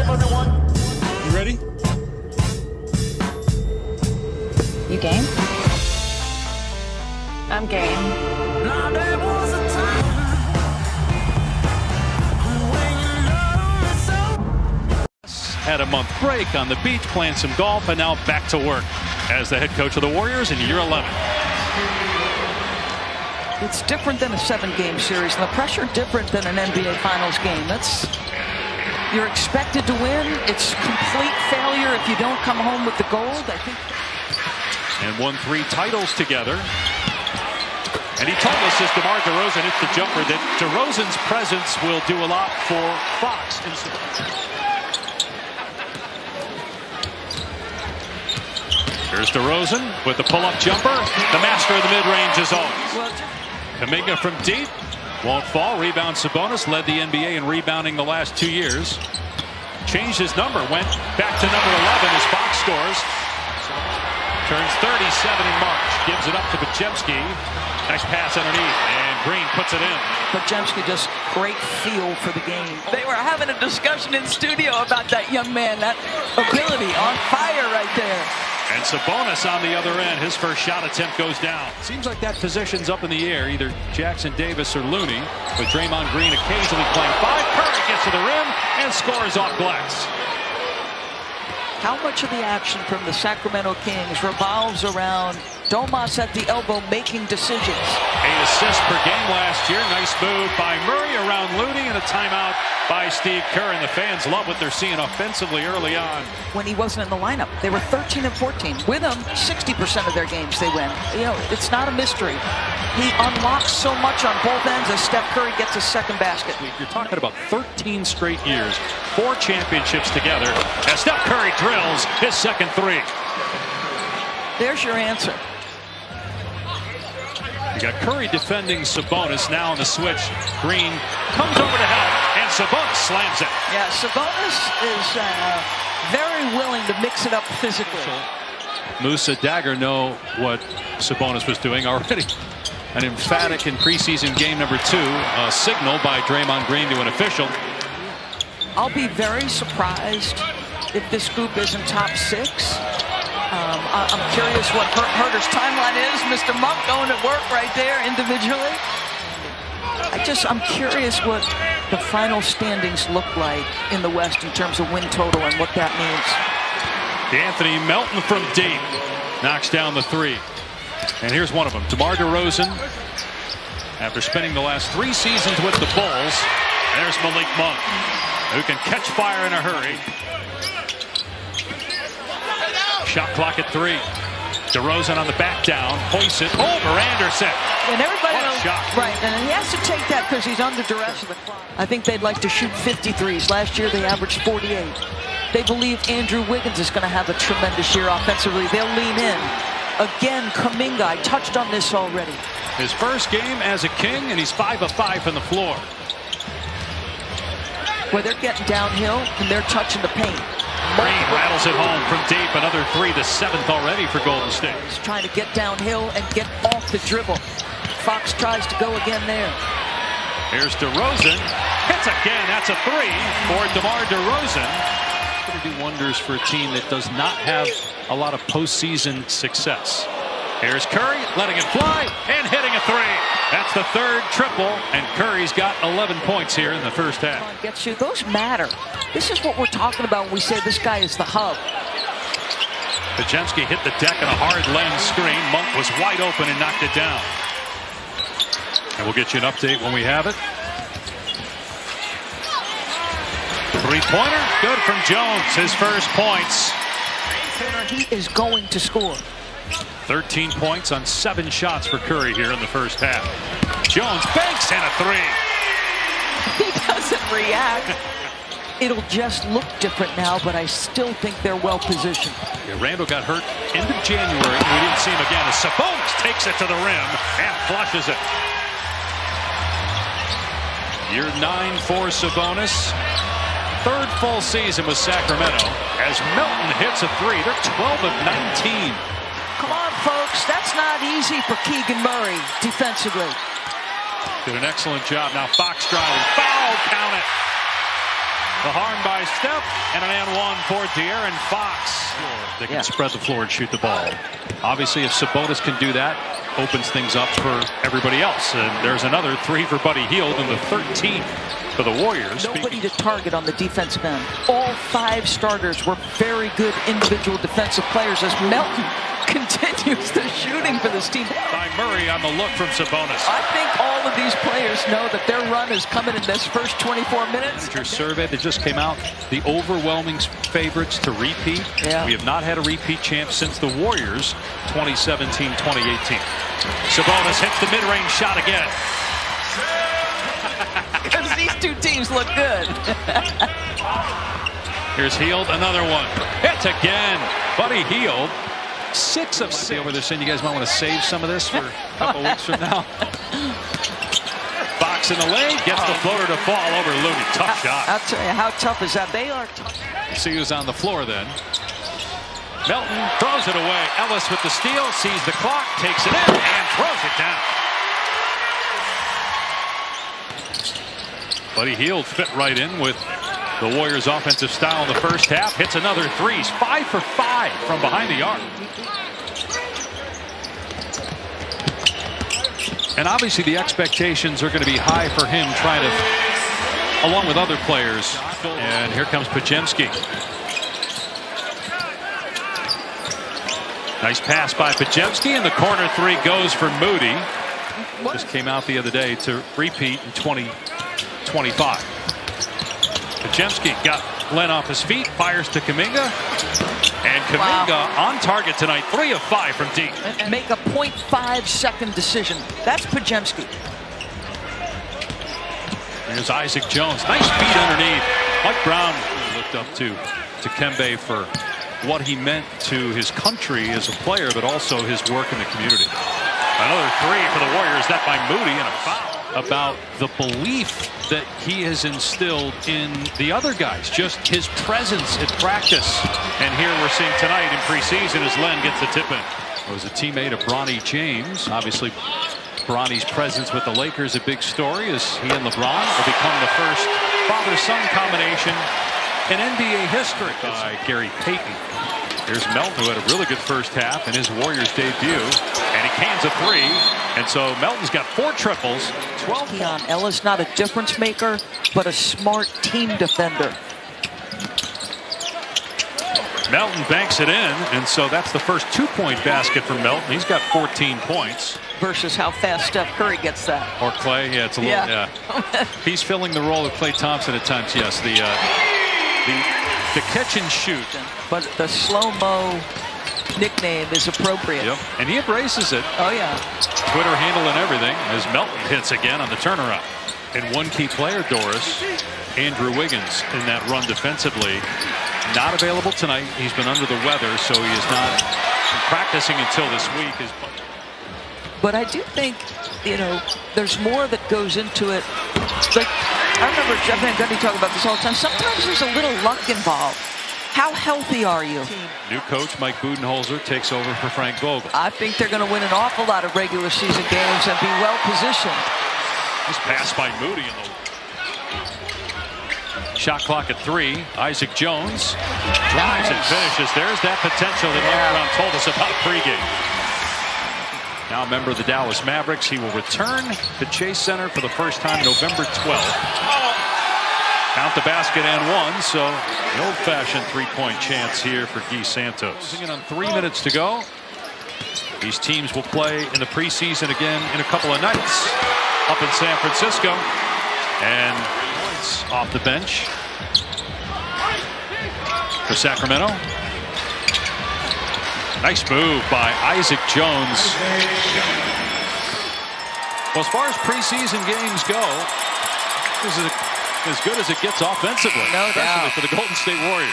You ready? You game? I'm game. Now there was a time when you loved me so. Had a month break on the beach, playing some golf, and now back to work as the head coach of the Warriors in year 11. It's different than a 7-game series, and the pressure different than an NBA Finals game. You're expected to win. It's complete failure if you don't come home with the gold. I think. And won 3 titles together. And he told us as DeMar DeRozan hits the jumper that DeRozan's presence will do a lot for Fox. Here's DeRozan with the pull-up jumper. The master of the mid-range is always. Kuminga from deep. Won't fall. Rebound Sabonis. Led the NBA in rebounding the last 2 years. Changed his number. Went back to number 11 as Fox scores. Turns 37 in March. Gives it up to Podziemski. Nice pass underneath. And Green puts it in. Podziemski just great feel for the game. They were having a discussion in studio about that young man. That ability on fire right there. And Sabonis on the other end. His first shot attempt goes down. Seems like that position's up in the air. Either Jackson Davis or Looney. With Draymond Green occasionally playing 5. Curry gets to the rim and scores off glass. How much of the action from the Sacramento Kings revolves around Domas at the elbow making decisions? 8 assists per game last year. Nice move by Murray around Looney, and a timeout by Steve Kerr. And the fans love what they're seeing offensively early on. When he wasn't in the lineup, they were 13 and 14. With him, 60% of their games they win. You know, it's not a mystery. He unlocks so much on both ends as Steph Curry gets his second basket. You're talking about 13 straight years, 4 championships together, as Steph Curry drills his second 3. There's your answer. You got Curry defending Sabonis. Now on the switch. Green comes over to help, and Sabonis slams it. Yeah, Sabonis is very willing to mix it up physically. Musa Dagger know what Sabonis was doing already. An emphatic in preseason game number 2 signal by Draymond Green to an official. I'll be very surprised if this group isn't top 6. I'm curious what Herter's timeline is. Mr. Monk going to work right there individually. I'm curious what the final standings look like in the West in terms of win total and what that means. Anthony Melton from deep knocks down the 3. And here's one of them. DeMar DeRozan, after spending the last 3 seasons with the Bulls. There's Malik Monk, who can catch fire in a hurry. Shot clock at 3. DeRozan on the back down, hoists it over Anderson. And everybody knows, shot. Right, and he has to take that because he's under duress of the clock. I think they'd like to shoot 53s. Last year they averaged 48. They believe Andrew Wiggins is going to have a tremendous year offensively. They'll lean in. Again, Kuminga, I touched on this already. His first game as a King, and he's 5 of 5 from the floor. Where they're getting downhill and they're touching the paint. Green rattles it home from deep. Another 3, the 7th already for Golden State. He's trying to get downhill and get off the dribble. Fox tries to go again there. Here's DeRozan. Hits again. That's a 3 for DeMar DeRozan. Going to do wonders for a team that does not have a lot of postseason success. Here's Curry letting it fly and hitting a 3. That's the 3rd triple, and Curry's got 11 points here in the first half. Gets you. Those matter. This is what we're talking about when we say this guy is the hub. Podziemski hit the deck on a hard lens screen. Monk was wide open and knocked it down. And we'll get you an update when we have it. 3-pointer, good from Jones. His first points. He is going to score. 13 points on 7 shots for Curry here in the first half. Jones banks and a 3. He doesn't react. It'll just look different now, but I still think they're well positioned. Yeah, Randall got hurt end of January, and we didn't see him again. As Sabonis takes it to the rim and flushes it. Year 9 for Sabonis. 3rd full season with Sacramento. As Melton hits a 3, they're 12 of 19. Come on, folks. That's not easy for Keegan Murray defensively. Did an excellent job. Now Fox driving. Foul, count it. The harm by Steph, and an and one for De'Aaron Fox. They can spread the floor and shoot the ball. Obviously, if Sabonis can do that, opens things up for everybody else. And there's another three for Buddy Hield in the 13th for the Warriors. Nobody to target on the defensive end. All 5 starters were very good individual defensive players as Melton continues the shooting for this team. By Murray on the look from Sabonis. I think all of these players know that their run is coming in this first 24 minutes. Your survey that just came out, the overwhelming favorites to repeat. Yeah. We have not had a repeat champ since the Warriors 2017-2018. Sabonis hits the mid-range shot again. Because these two teams look good. Here's Hield, another one. Hits again. Buddy Hield. 6 of 6 over this, and you guys might want to save some of this for a couple weeks from now. Fox in the lane, gets the floater to fall over Looney. Tough shot. I'll tell you, how tough is that? They are tough. See who's on the floor then. Melton throws it away. Ellis with the steal, sees the clock, takes it in, and throws it down. Buddy Hield fit right in with the Warriors' offensive style in the first half. Hits another 3. He's 5 for 5 from behind the arc. And obviously the expectations are going to be high for him, trying to, along with other players. And here comes Podziemski. Nice pass by Podziemski, and the corner 3 goes for Moody. Just came out the other day to repeat in 2025. Podziemski got Len off his feet, fires to Kuminga, and Kuminga on target tonight, 3 of 5 from deep. And make a 0.5-second decision. That's Podziemski. Here's Isaac Jones, nice feed underneath. Mike Brown looked up to Kembe for what he meant to his country as a player, but also his work in the community. Another 3 for the Warriors, that by Moody, and a foul. About the belief that he has instilled in the other guys, just his presence at practice. And here we're seeing tonight in preseason as Len gets the tip in. It was a teammate of Bronny James. Obviously, Bronny's presence with the Lakers a big story as he and LeBron will become the first father-son combination in NBA history by Gary Payton. Here's Melton, who had a really good first half in his Warriors debut, and he cans a 3. And so Melton's got 4 triples. 12. Keon Ellis, not a difference maker, but a smart team defender. Melton banks it in, and so that's the first 2-point basket for Melton. He's got 14 points. Versus how fast Steph Curry gets that. Or Clay, yeah, it's a little, He's filling the role of Klay Thompson at times, yes. The catch and shoot. But the slow-mo nickname is appropriate. Yep, and he embraces it. Oh, yeah. Twitter handle and everything as Melton hits again on the turnaround. And one key player, Doris, Andrew Wiggins, in that run defensively. Not available tonight. He's been under the weather, so he is not practicing until this week. But I do think, you know, there's more that goes into it. Like, I remember Jeff Van Gundy talk about this all the time. Sometimes there's a little luck involved. How healthy are you? New coach Mike Budenholzer takes over for Frank Vogel. I think they're going to win an awful lot of regular season games and be well positioned. This pass by Moody in the shot clock at 3. Isaac Jones drives and finishes. There's that potential that Mike Brown told us about pregame. Now a member of the Dallas Mavericks, he will return to Chase Center for the first time November 12th. Count the basket and 1, so the old-fashioned 3-point chance here for Guy Santos. On 3 minutes to go. These teams will play in the preseason again in a couple of nights up in San Francisco. And points off the bench for Sacramento. Nice move by Isaac Jones. Well, as far as preseason games go, this is as good as it gets offensively. No doubt. Especially for the Golden State Warriors.